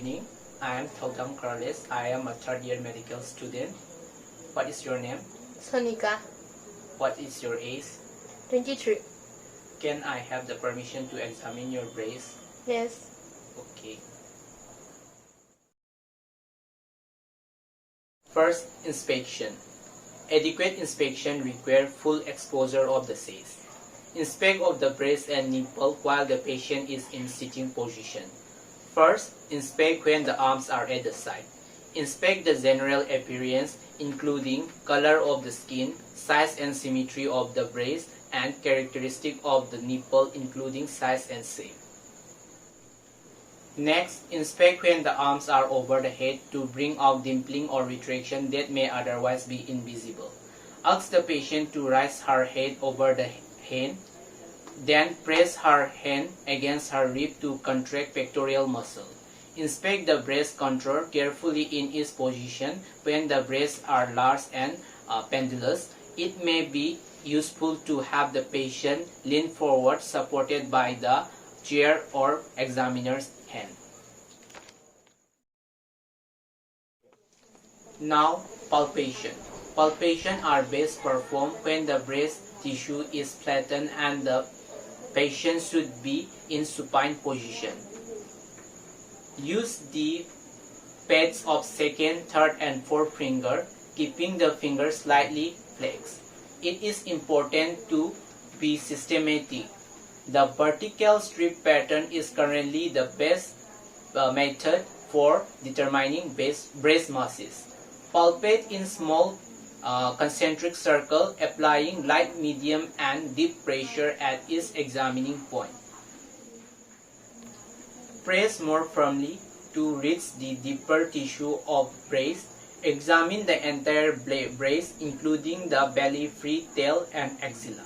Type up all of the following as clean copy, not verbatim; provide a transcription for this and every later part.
evening. I am Thoudam Karles. I am a third year medical student. What is your name? Sonika, What is your age? 23. Can I have the permission to examine your breast? Yes. Okay. First, inspection. Adequate inspection requires full exposure of the size. Inspect of the breast and nipple while the patient is in sitting position. First, inspect when the arms are at the side. Inspect the general appearance including color of the skin, size and symmetry of the breast, and characteristic of the nipple including size and shape. Next, inspect when the arms are over the head to bring out dimpling or retraction that may otherwise be invisible. Ask the patient to raise her head over the hand, then press her hand against her rib to contract pectoral muscle. Inspect the breast contour carefully in its position. When the breasts are large and pendulous, it may be useful to have the patient lean forward supported by the chair or examiner's hand. Now, palpation. Palpation are best performed when the breast tissue is flattened and the patient should be in supine position. Use the pads of second, third and fourth finger, keeping the fingers slightly flexed. It is important to be systematic. The vertical strip pattern is currently the best method for determining breast masses. Palpate in small concentric circle, applying light, medium and deep pressure at each examining point. Press more firmly to reach the deeper tissue of breast. Examine the entire breast including the belly, free tail and axilla.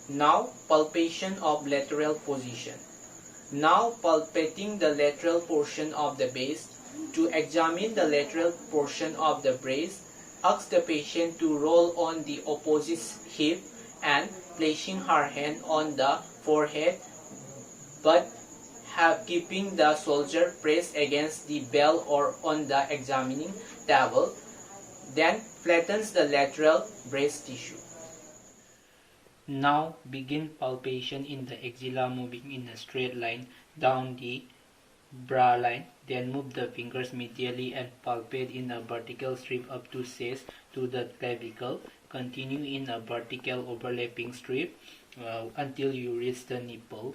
Now, palpation of lateral position. Now, palpating the lateral portion of the breast. To examine the lateral portion of the breast, ask the patient to roll on the opposite hip and placing her hand on the forehead, but keeping the shoulder pressed against the bell or on the examining table, then flattens the lateral breast tissue. Now begin palpation in the axilla, moving in a straight line down the bra line, then move the fingers medially and palpate in a vertical strip up to seize to the clavicle. Continue in a vertical overlapping strip until you reach the nipple.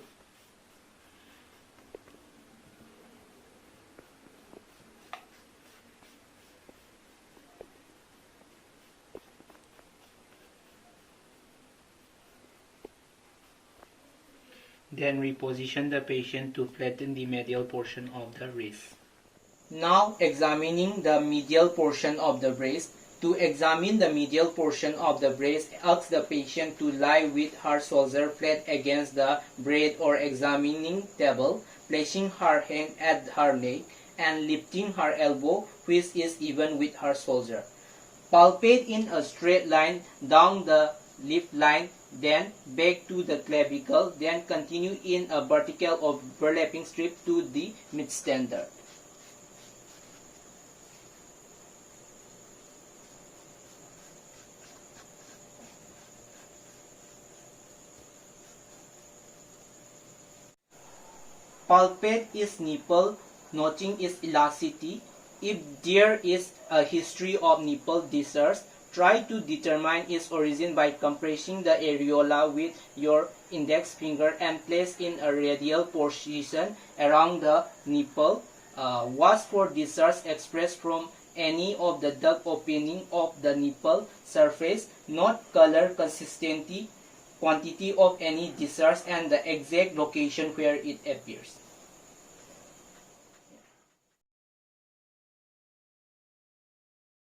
Then reposition the patient to flatten the medial portion of the wrist. Now examining the medial portion of the breast. To examine the medial portion of the breast, ask the patient to lie with her shoulder flat against the bed or examining table, placing her hand at her leg and lifting her elbow, which is even with her shoulder. Palpate in a straight line down the lip line, then back to the clavicle, then continue in a vertical overlapping strip to the mid-standard. Palpate its nipple, noting its elasticity. If there is a history of nipple discharge, try to determine its origin by compressing the areola with your index finger and place in a radial position around the nipple. Watch for discharge expressed from any of the duct opening of the nipple surface. Note color, consistency, quantity of any discharge and the exact location where it appears.